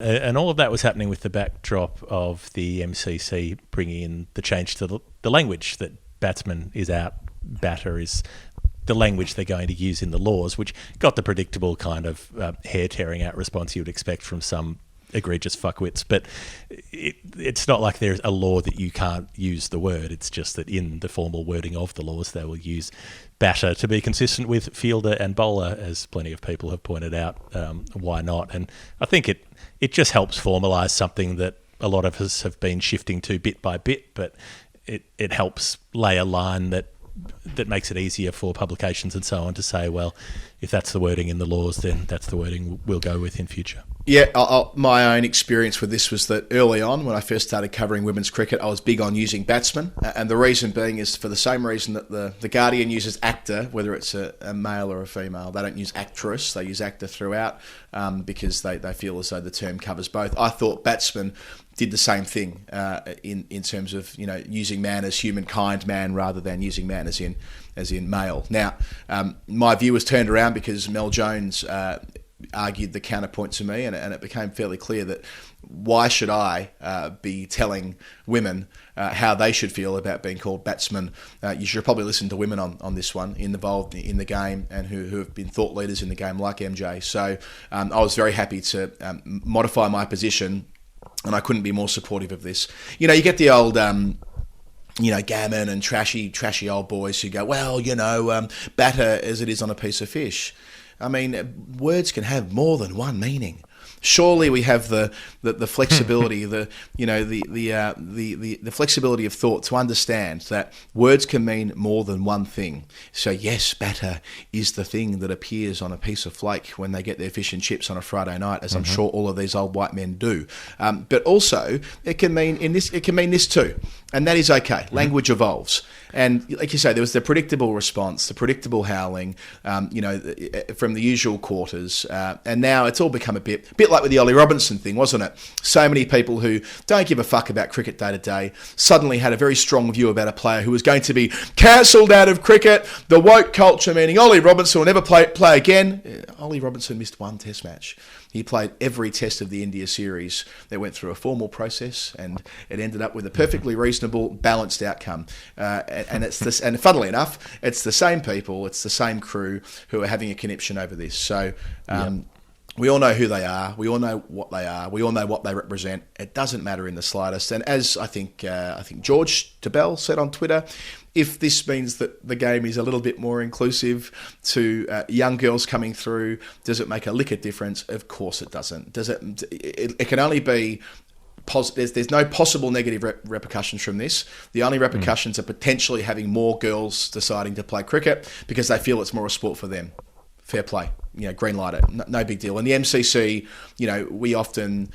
And all of that was happening with the backdrop of the MCC bringing in the change to the language that batsman is out, batter is the language they're going to use in the laws, which got the predictable kind of hair-tearing out response you would expect from some egregious fuckwits. But it's not like there's a law that you can't use the word. It's just that in the formal wording of the laws, they will use batter to be consistent with fielder and bowler, as plenty of people have pointed out. Why not? And I think it just helps formalise something that a lot of us have been shifting to bit by bit, but it helps lay a line that makes it easier for publications and so on to say, well, if that's the wording in the laws, then that's the wording we'll go with in future. Yeah, my own experience with this was that early on, when I first started covering women's cricket, I was big on using batsman. And the reason being is for the same reason that the Guardian uses actor, whether it's a male or a female. They don't use actress, they use actor throughout because they feel as though the term covers both. I thought batsman did the same thing in terms of using man as humankind man rather than using man as in male. Now, my view was turned around because Mel Jones argued the counterpoint to me, and it became fairly clear that why should I be telling women how they should feel about being called batsmen? You should probably listen to women on this one, involved in the game and who have been thought leaders in the game like MJ. So I was very happy to modify my position, and I couldn't be more supportive of this. You get the old gammon and trashy old boys who go, well, batter as it is on a piece of fish. I mean, words can have more than one meaning. Surely we have the flexibility, the flexibility of thought to understand that words can mean more than one thing. So yes, batter is the thing that appears on a piece of flake when they get their fish and chips on a Friday night, as I'm sure all of these old white men do. But also, it can mean this too, and that is okay. Language evolves. And like you say, there was the predictable response, the predictable howling, from the usual quarters, and now it's all become a bit like with the Ollie Robinson thing, wasn't it? So many people who don't give a fuck about cricket day to day suddenly had a very strong view about a player who was going to be cancelled out of cricket. The woke culture, meaning Ollie Robinson will never play again. Ollie Robinson missed one test match. He played every test of the India series. They went through a formal process, and it ended up with a perfectly reasonable, balanced outcome. And it's this. And funnily enough, it's the same people, it's the same crew who are having a conniption over this. So. We all know who they are. We all know what they are. We all know what they represent. It doesn't matter in the slightest. And as I think George Tabell said on Twitter, if this means that the game is a little bit more inclusive to young girls coming through, does it make a lick of difference? Of course it doesn't. It can only be there's no possible negative repercussions from this. The only repercussions are potentially having more girls deciding to play cricket because they feel it's more a sport for them. Fair play, green light it, no big deal. And the MCC, we often,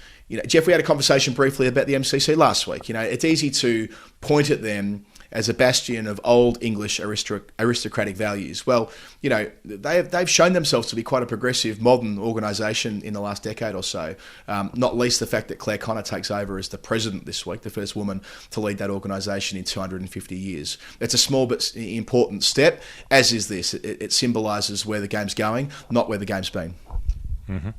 Jeff, we had a conversation briefly about the MCC last week. It's easy to point at them as a bastion of old English aristocratic values. Well, they've shown themselves to be quite a progressive, modern organisation in the last decade or so, not least the fact that Claire Connor takes over as the president this week, the first woman to lead that organisation in 250 years. It's a small but important step, as is this. It symbolises where the game's going, not where the game's been. Mm-hmm.